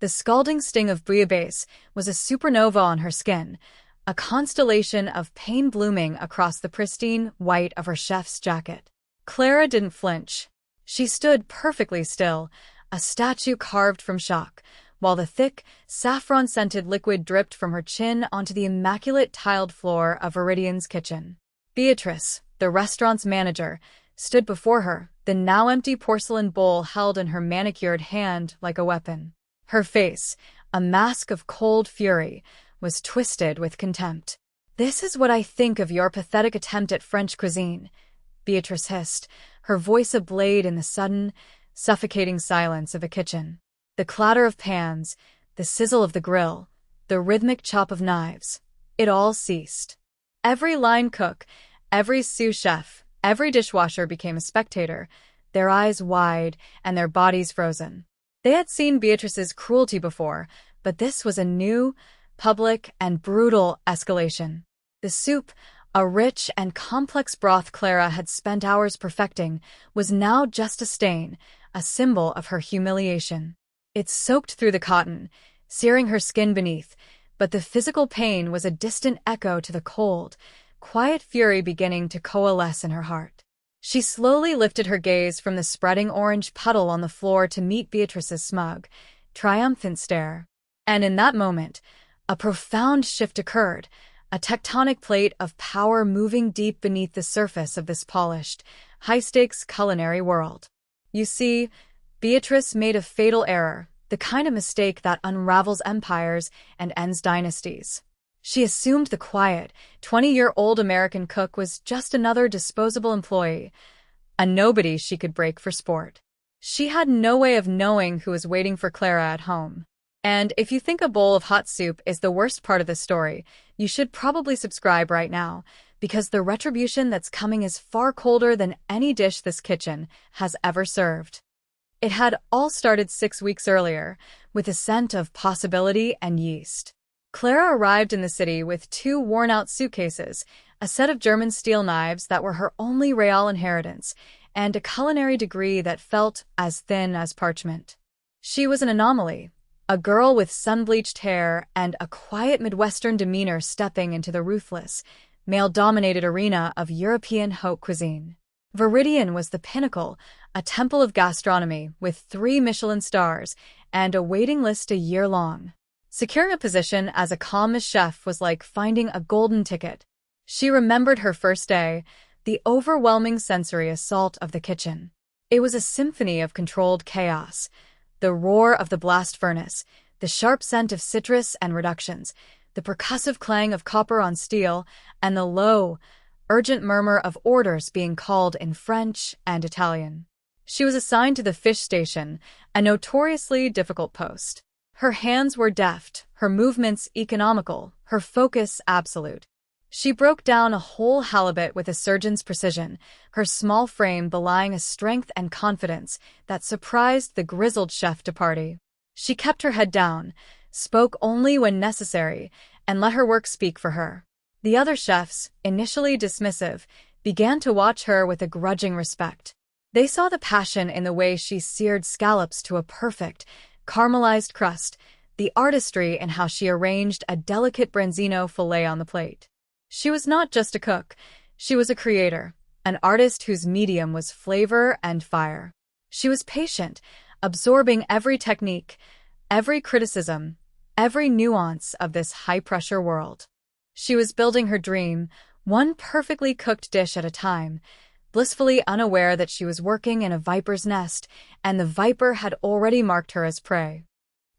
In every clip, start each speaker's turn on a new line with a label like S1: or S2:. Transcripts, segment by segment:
S1: The scalding sting of bouillabaisse was a supernova on her skin, a constellation of pain blooming across the pristine white of her chef's jacket. Clara didn't flinch. She stood perfectly still, a statue carved from shock, while the thick, saffron-scented liquid dripped from her chin onto the immaculate tiled floor of Viridian's kitchen. Beatrice, the restaurant's manager, stood before her, the now-empty porcelain bowl held in her manicured hand like a weapon. Her face, a mask of cold fury, was twisted with contempt. "This is what I think of your pathetic attempt at French cuisine," Beatrice hissed, her voice ablaze in the sudden, suffocating silence of a kitchen. The clatter of pans, the sizzle of the grill, the rhythmic chop of knives, it all ceased. Every line cook, every sous chef, every dishwasher became a spectator, their eyes wide and their bodies frozen. They had seen Beatrice's cruelty before, but this was a new, public, and brutal escalation. The soup, a rich and complex broth Clara had spent hours perfecting, was now just a stain, a symbol of her humiliation. It soaked through the cotton, searing her skin beneath, but the physical pain was a distant echo to the cold, quiet fury beginning to coalesce in her heart. She slowly lifted her gaze from the spreading orange puddle on the floor to meet Beatrice's smug, triumphant stare. And in that moment, a profound shift occurred, a tectonic plate of power moving deep beneath the surface of this polished, high-stakes culinary world. You see, Beatrice made a fatal error, the kind of mistake that unravels empires and ends dynasties. She assumed the quiet, 20-year-old American cook was just another disposable employee, a nobody she could break for sport. She had no way of knowing who was waiting for Clara at home. And if you think a bowl of hot soup is the worst part of the story, you should probably subscribe right now, because the retribution that's coming is far colder than any dish this kitchen has ever served. It had all started 6 weeks earlier, with a scent of possibility and yeast. Clara arrived in the city with 2 worn-out suitcases, a set of German steel knives that were her only real inheritance, and a culinary degree that felt as thin as parchment. She was an anomaly, a girl with sun-bleached hair and a quiet Midwestern demeanor stepping into the ruthless, male-dominated arena of European haute cuisine. Viridian was the pinnacle, a temple of gastronomy with 3 Michelin stars and a waiting list a year long. Securing a position as a commis chef was like finding a golden ticket. She remembered her first day, the overwhelming sensory assault of the kitchen. It was a symphony of controlled chaos. The roar of the blast furnace, the sharp scent of citrus and reductions, the percussive clang of copper on steel, and the low, urgent murmur of orders being called in French and Italian. She was assigned to the fish station, a notoriously difficult post. Her hands were deft, her movements economical, her focus absolute. She broke down a whole halibut with a surgeon's precision, her small frame belying a strength and confidence that surprised the grizzled chef de partie. She kept her head down, spoke only when necessary, and let her work speak for her. The other chefs, initially dismissive, began to watch her with a grudging respect. They saw the passion in the way she seared scallops to a perfect, caramelized crust, the artistry in how she arranged a delicate branzino fillet on the plate. She was not just a cook, she was a creator, an artist whose medium was flavor and fire. She was patient, absorbing every technique, every criticism, every nuance of this high-pressure world. She was building her dream, one perfectly cooked dish at a time, blissfully unaware that she was working in a viper's nest, and the viper had already marked her as prey.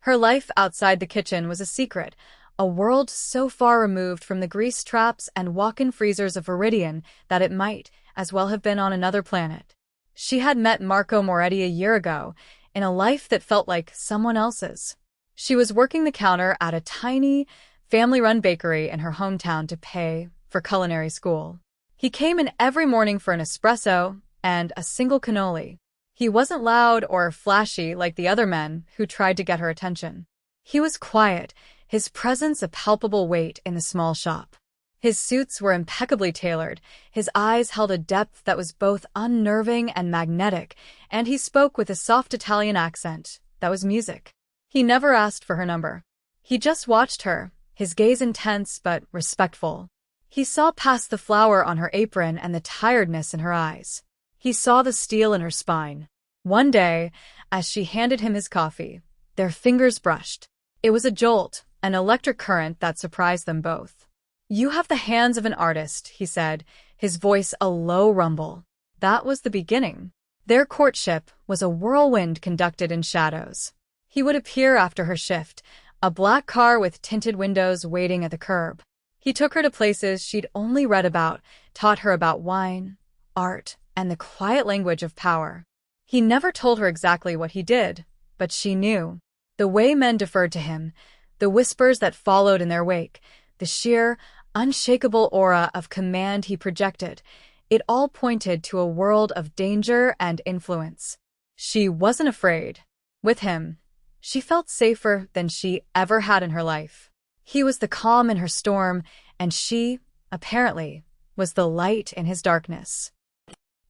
S1: Her life outside the kitchen was a secret, a world so far removed from the grease traps and walk-in freezers of Viridian that it might as well have been on another planet. She had met Marco Moretti a year ago, in a life that felt like someone else's. She was working the counter at a tiny, family-run bakery in her hometown to pay for culinary school. He came in every morning for an espresso and a single cannoli. He wasn't loud or flashy like the other men who tried to get her attention. He was quiet, his presence a palpable weight in the small shop. His suits were impeccably tailored, his eyes held a depth that was both unnerving and magnetic, and he spoke with a soft Italian accent that was music. He never asked for her number. He just watched her, his gaze intense but respectful. He saw past the flour on her apron and the tiredness in her eyes. He saw the steel in her spine. One day, as she handed him his coffee, their fingers brushed. It was a jolt, an electric current that surprised them both. "You have the hands of an artist," he said, his voice a low rumble. That was the beginning. Their courtship was a whirlwind conducted in shadows. He would appear after her shift, a black car with tinted windows waiting at the curb. He took her to places she'd only read about, taught her about wine, art, and the quiet language of power. He never told her exactly what he did, but she knew. The way men deferred to him, the whispers that followed in their wake, the sheer, unshakable aura of command he projected, it all pointed to a world of danger and influence. She wasn't afraid. With him, she felt safer than she ever had in her life. He was the calm in her storm, and she, apparently, was the light in his darkness.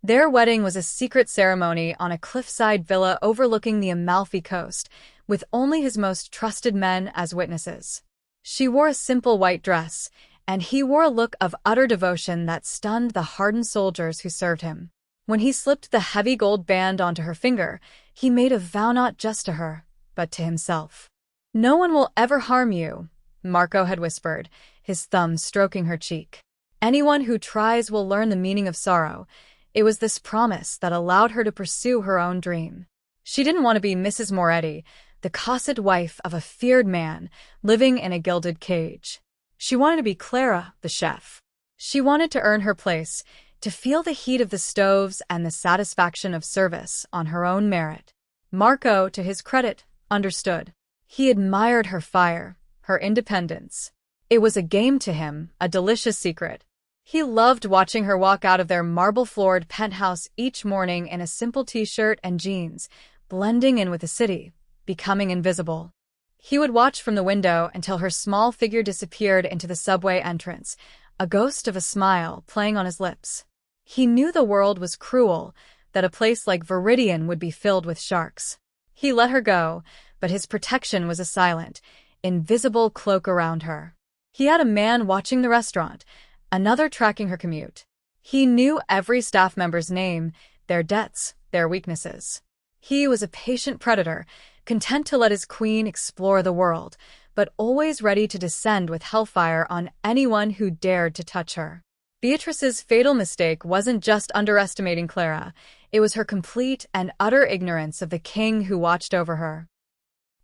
S1: Their wedding was a secret ceremony on a cliffside villa overlooking the Amalfi Coast, with only his most trusted men as witnesses. She wore a simple white dress, and he wore a look of utter devotion that stunned the hardened soldiers who served him. When he slipped the heavy gold band onto her finger, he made a vow not just to her, but to himself. "No one will ever harm you," Marco had whispered, his thumb stroking her cheek. "Anyone who tries will learn the meaning of sorrow." It was this promise that allowed her to pursue her own dream. She didn't want to be Mrs. Moretti, the cosseted wife of a feared man, living in a gilded cage. She wanted to be Clara, the chef. She wanted to earn her place, to feel the heat of the stoves and the satisfaction of service on her own merit. Marco, to his credit, understood. He admired her fire, her independence. It was a game to him, a delicious secret. He loved watching her walk out of their marble-floored penthouse each morning in a simple t-shirt and jeans, blending in with the city, becoming invisible. He would watch from the window until her small figure disappeared into the subway entrance, a ghost of a smile playing on his lips. He knew the world was cruel, that a place like Viridian would be filled with sharks. He let her go, but his protection was a silent, invisible cloak around her. He had a man watching the restaurant, another tracking her commute. He knew every staff member's name, their debts, their weaknesses. He was a patient predator, content to let his queen explore the world, but always ready to descend with hellfire on anyone who dared to touch her. Beatrice's fatal mistake wasn't just underestimating Clara, it was her complete and utter ignorance of the king who watched over her.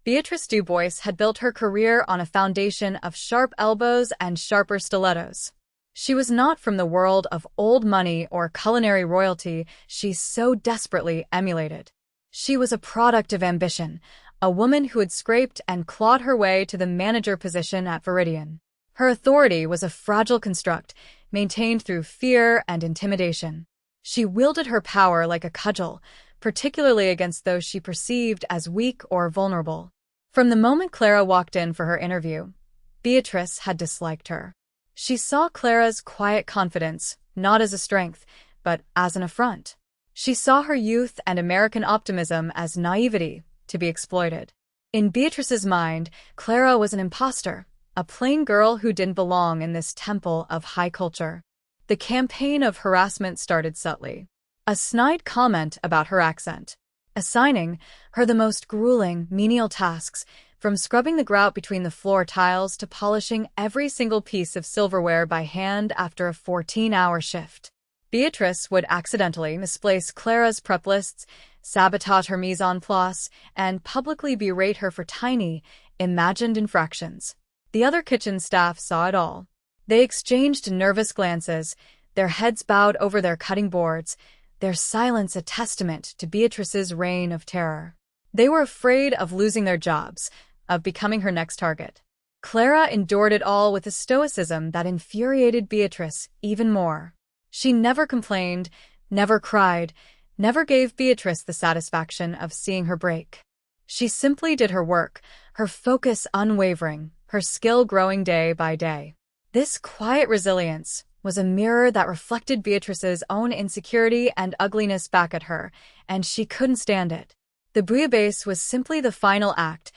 S1: Beatrice Dubois had built her career on a foundation of sharp elbows and sharper stilettos. She was not from the world of old money or culinary royalty she so desperately emulated. She was a product of ambition, a woman who had scraped and clawed her way to the manager position at Viridian. Her authority was a fragile construct, maintained through fear and intimidation. She wielded her power like a cudgel, particularly against those she perceived as weak or vulnerable. From the moment Clara walked in for her interview, Beatrice had disliked her. She saw Clara's quiet confidence not as a strength, but as an affront. She saw her youth and American optimism as naivety to be exploited. In Beatrice's mind, Clara was an imposter, a plain girl who didn't belong in this temple of high culture. The campaign of harassment started subtly. A snide comment about her accent, assigning her the most grueling, menial tasks, from scrubbing the grout between the floor tiles to polishing every single piece of silverware by hand after a 14-hour shift. Beatrice would accidentally misplace Clara's prep lists, sabotage her mise en place, and publicly berate her for tiny, imagined infractions. The other kitchen staff saw it all. They exchanged nervous glances, their heads bowed over their cutting boards, their silence a testament to Beatrice's reign of terror. They were afraid of losing their jobs, of becoming her next target. Clara endured it all with a stoicism that infuriated Beatrice even more. She never complained, never cried, never gave Beatrice the satisfaction of seeing her break. She simply did her work, her focus unwavering, her skill growing day by day. This quiet resilience was a mirror that reflected Beatrice's own insecurity and ugliness back at her, and she couldn't stand it. The bouillabaisse was simply the final act,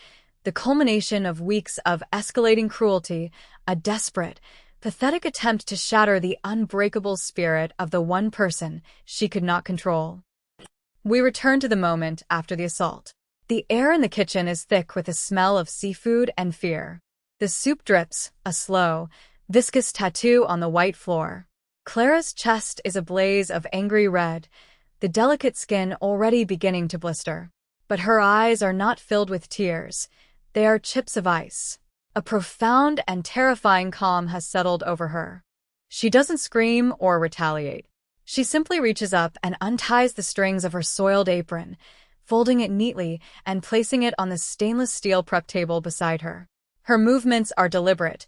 S1: the culmination of weeks of escalating cruelty, a desperate, pathetic attempt to shatter the unbreakable spirit of the one person she could not control. We return to the moment after the assault. The air in the kitchen is thick with the smell of seafood and fear. The soup drips, a slow, viscous tattoo on the white floor. Clara's chest is a blaze of angry red, the delicate skin already beginning to blister. But her eyes are not filled with tears. They are chips of ice. A profound and terrifying calm has settled over her. She doesn't scream or retaliate. She simply reaches up and unties the strings of her soiled apron, folding it neatly and placing it on the stainless steel prep table beside her. Her movements are deliberate,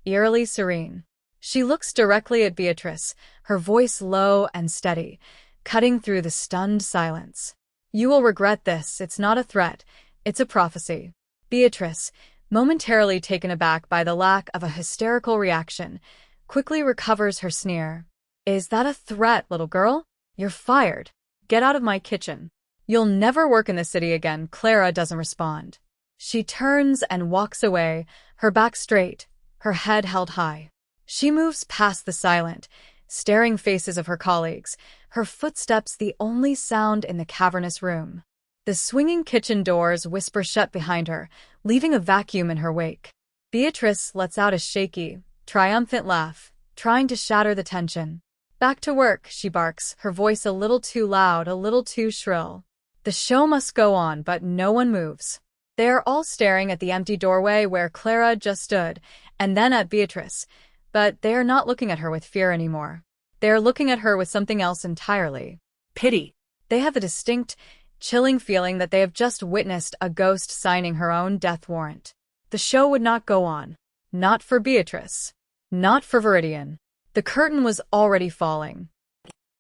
S1: eerily serene. She looks directly at Beatrice, her voice low and steady, cutting through the stunned silence. "You will regret this. It's not a threat. It's a prophecy." Beatrice, momentarily taken aback by the lack of a hysterical reaction, quickly recovers her sneer. "Is that a threat, little girl? You're fired. Get out of my kitchen. You'll never work in the city again." Clara doesn't respond. She turns and walks away, her back straight, her head held high. She moves past the silent, staring faces of her colleagues, her footsteps the only sound in the cavernous room. The swinging kitchen doors whisper shut behind her, leaving a vacuum in her wake. Beatrice lets out a shaky, triumphant laugh, trying to shatter the tension. "Back to work," she barks, her voice a little too loud, a little too shrill. The show must go on, but no one moves. They are all staring at the empty doorway where Clara just stood, and then at Beatrice, but they are not looking at her with fear anymore. They are looking at her with something else entirely. Pity. They have a distinct, chilling feeling that they have just witnessed a ghost signing her own death warrant. The show would not go on. Not for Beatrice. Not for Viridian. The curtain was already falling.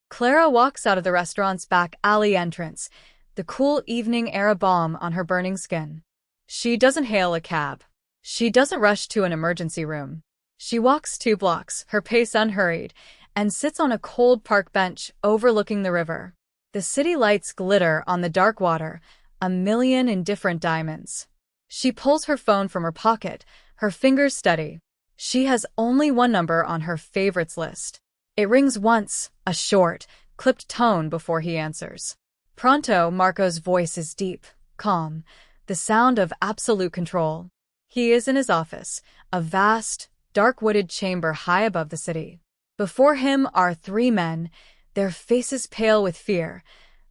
S1: Clara walks out of the restaurant's back alley entrance, the cool evening air a balm on her burning skin. She doesn't hail a cab. She doesn't rush to an emergency room. She walks 2 blocks, her pace unhurried, and sits on a cold park bench overlooking the river. The city lights glitter on the dark water, a million indifferent diamonds. She pulls her phone from her pocket, her fingers steady. She has only one number on her favorites list. It rings once, a short, clipped tone before he answers. Pronto, Marco's voice is deep, calm, the sound of absolute control. He is in his office, a vast, dark-wooded chamber high above the city. Before him are 3 men, their faces pale with fear,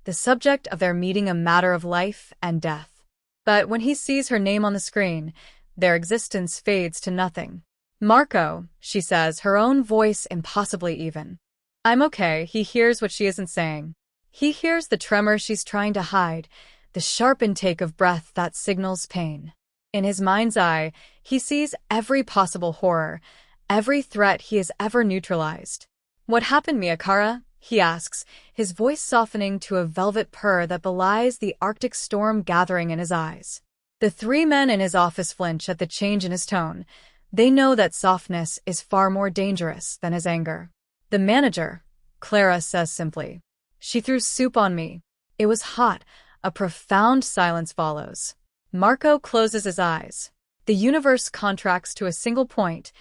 S1: the subject of their meeting a matter of life and death. But when he sees her name on the screen, their existence fades to nothing. "Marco," she says, her own voice impossibly even. "I'm okay." He hears what she isn't saying. He hears the tremor she's trying to hide, the sharp intake of breath that signals pain. In his mind's eye, he sees every possible horror, every threat he has ever neutralized. "What happened, Miyakara?" he asks, his voice softening to a velvet purr that belies the Arctic storm gathering in his eyes. The 3 men in his office flinch at the change in his tone. They know that softness is far more dangerous than his anger. "The manager," Clara says simply. "She threw soup on me. It was hot." A profound silence follows. Marco closes his eyes. The universe contracts to a single point,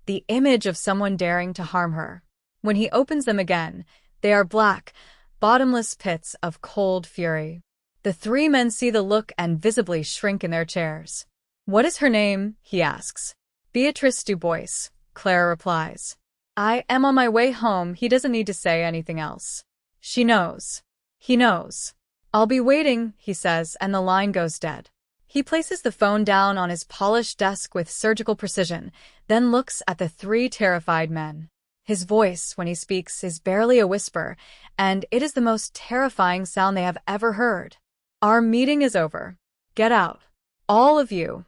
S1: the image of someone daring to harm her. When he opens them again, they are black, bottomless pits of cold fury. The 3 men see the look and visibly shrink in their chairs. "What is her name?" he asks. "Beatrice Dubois," Clara replies. "I am on my way home." He doesn't need to say anything else. She knows. He knows. "I'll be waiting," he says, and the line goes dead. He places the phone down on his polished desk with surgical precision, then looks at the 3 terrified men. His voice, when he speaks, is barely a whisper, and it is the most terrifying sound they have ever heard. "Our meeting is over. Get out. All of you."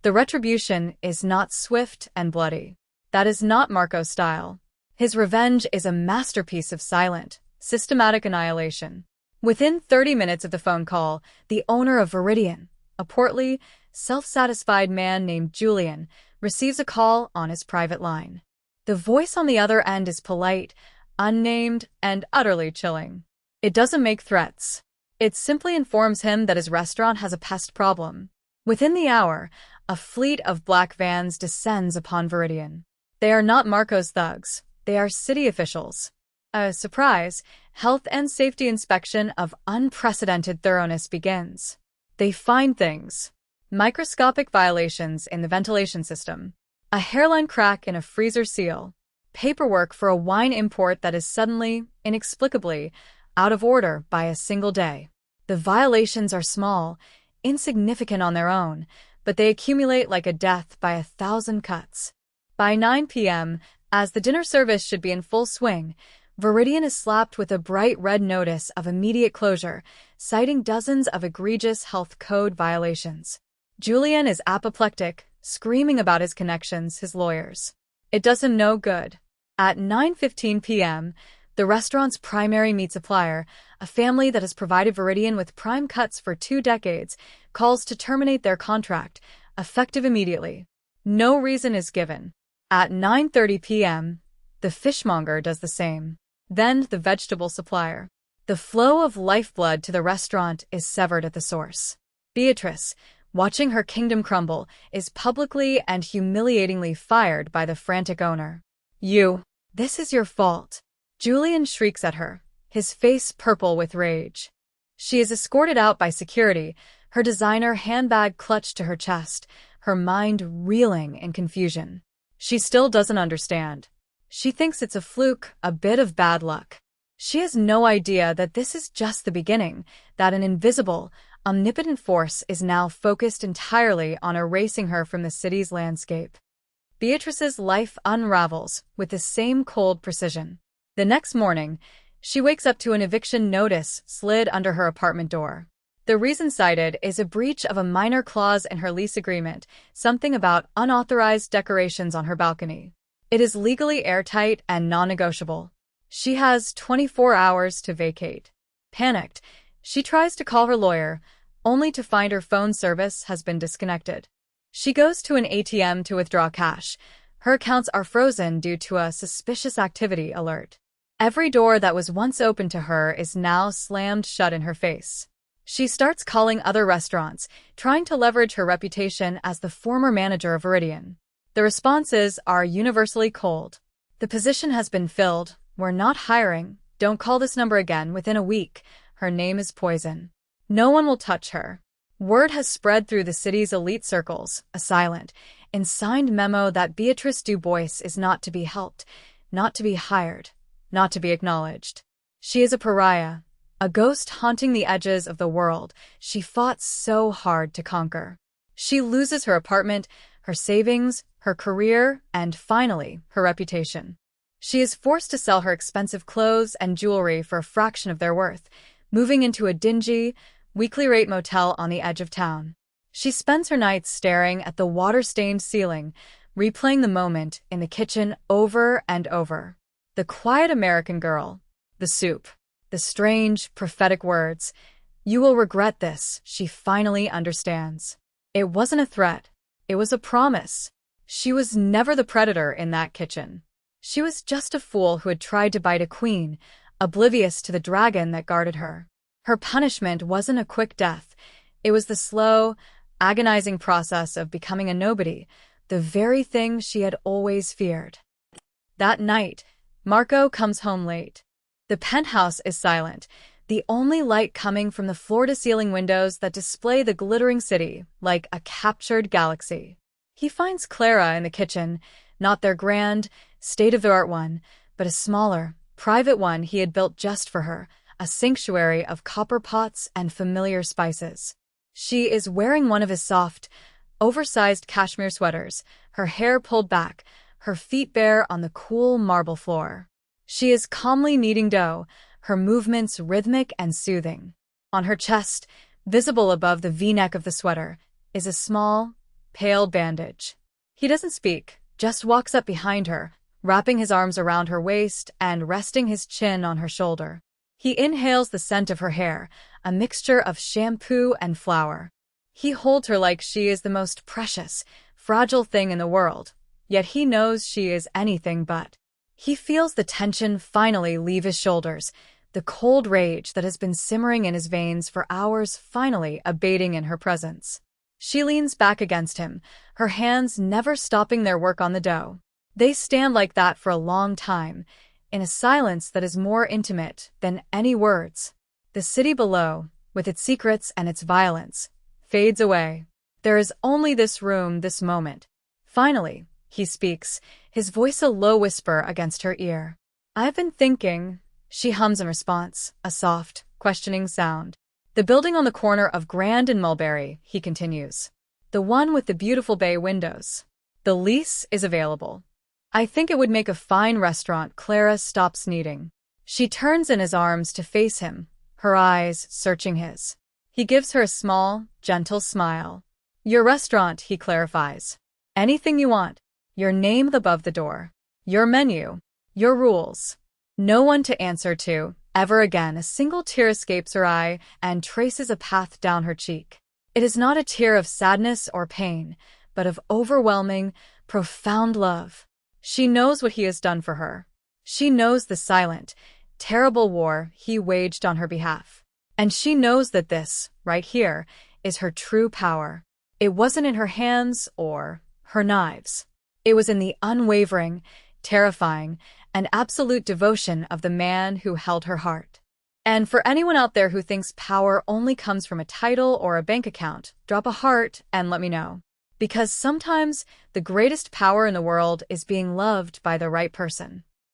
S1: The retribution is not swift and bloody. That is not Marco's style. His revenge is a masterpiece of silent, systematic annihilation. Within 30 minutes of the phone call, the owner of Viridian, a portly, self-satisfied man named Julian, receives a call on his private line. The voice on the other end is polite, unnamed, and utterly chilling. It doesn't make threats. It simply informs him that his restaurant has a pest problem. Within the hour, a fleet of black vans descends upon Viridian. They are not Marco's thugs, they are city officials. A surprise, health and safety inspection of unprecedented thoroughness begins. They find things. Microscopic violations in the ventilation system. A hairline crack in a freezer seal. Paperwork for a wine import that is suddenly, inexplicably, out of order by a single day. The violations are small, insignificant on their own, but they accumulate like a death by 1,000 cuts. By 9 p.m., as the dinner service should be in full swing, Viridian is slapped with a bright red notice of immediate closure, citing dozens of egregious health code violations. Julian is apoplectic, screaming about his connections, his lawyers. It does him no good. At 9:15 p.m., the restaurant's primary meat supplier, a family that has provided Viridian with prime cuts for 2 decades, calls to terminate their contract, effective immediately. No reason is given. At 9:30 p.m., the fishmonger does the same. Then the vegetable supplier. The flow of lifeblood to the restaurant is severed at the source. Beatrice, watching her kingdom crumble, is publicly and humiliatingly fired by the frantic owner. This is your fault. Julian shrieks at her, his face purple with rage. She is escorted out by security, her designer handbag clutched to her chest, her mind reeling in confusion. She still doesn't understand. She thinks it's a fluke, a bit of bad luck. She has no idea that this is just the beginning, that an invisible, omnipotent force is now focused entirely on erasing her from the city's landscape. Beatrice's life unravels with the same cold precision. The next morning, she wakes up to an eviction notice slid under her apartment door. The reason cited is a breach of a minor clause in her lease agreement, something about unauthorized decorations on her balcony. It is legally airtight and non-negotiable. She has 24 hours to vacate. Panicked, she tries to call her lawyer, only to find her phone service has been disconnected. She goes to an ATM to withdraw cash. Her accounts are frozen due to a suspicious activity alert. Every door that was once open to her is now slammed shut in her face. She starts calling other restaurants, trying to leverage her reputation as the former manager of Viridian. The responses are universally cold. The position has been filled. We're not hiring. Don't call this number again within a week. Her name is poison. No one will touch her. Word has spread through the city's elite circles, a silent, unsigned memo that Beatrice Dubois is not to be helped, not to be hired, not to be acknowledged. She is a pariah, a ghost haunting the edges of the world she fought so hard to conquer. She loses her apartment, her savings, her career, and finally, her reputation. She is forced to sell her expensive clothes and jewelry for a fraction of their worth, moving into a dingy, weekly-rate motel on the edge of town. She spends her nights staring at the water-stained ceiling, replaying the moment in the kitchen over and over. The quiet American girl, the soup, the strange, prophetic words. You will regret this, she finally understands. It wasn't a threat. It was a promise. She was never the predator in that kitchen. She was just a fool who had tried to bite a queen, oblivious to the dragon that guarded her. Her punishment wasn't a quick death. It was the slow, agonizing process of becoming a nobody, the very thing she had always feared. That night, Marco comes home late. The penthouse is silent, the only light coming from the floor-to-ceiling windows that display the glittering city like a captured galaxy. He finds Clara in the kitchen, not their grand, state-of-the-art one, but a smaller, private one he had built just for her, a sanctuary of copper pots and familiar spices. She is wearing one of his soft, oversized cashmere sweaters, her hair pulled back, her feet bare on the cool marble floor. She is calmly kneading dough, her movements rhythmic and soothing. On her chest, visible above the V-neck of the sweater, is a small, pale bandage. He doesn't speak, just walks up behind her, wrapping his arms around her waist and resting his chin on her shoulder. He inhales the scent of her hair, a mixture of shampoo and flour. He holds her like she is the most precious, fragile thing in the world, yet he knows she is anything but. He feels the tension finally leave his shoulders, the cold rage that has been simmering in his veins for hours finally abating in her presence. She leans back against him, her hands never stopping their work on the dough. They stand like that for a long time, in a silence that is more intimate than any words. The city below, with its secrets and its violence, fades away. There is only this room, this moment. Finally, he speaks, his voice a low whisper against her ear. "I've been thinking," she hums in response, a soft, questioning sound. "The building on the corner of Grand and Mulberry," he continues. "The one with the beautiful bay windows. The lease is available. I think it would make a fine restaurant." Clara stops kneading. She turns in his arms to face him, her eyes searching his. He gives her a small, gentle smile. "Your restaurant," he clarifies. "Anything you want. Your name above the door. Your menu. Your rules. No one to answer to, ever again." A single tear escapes her eye and traces a path down her cheek. It is not a tear of sadness or pain, but of overwhelming, profound love. She knows what he has done for her. She knows the silent, terrible war he waged on her behalf. And she knows that this, right here, is her true power. It wasn't in her hands or her knives. It was in the unwavering, terrifying, and absolute devotion of the man who held her heart. And for anyone out there who thinks power only comes from a title or a bank account, drop a heart and let me know. Because sometimes the greatest power in the world is being loved by the right person.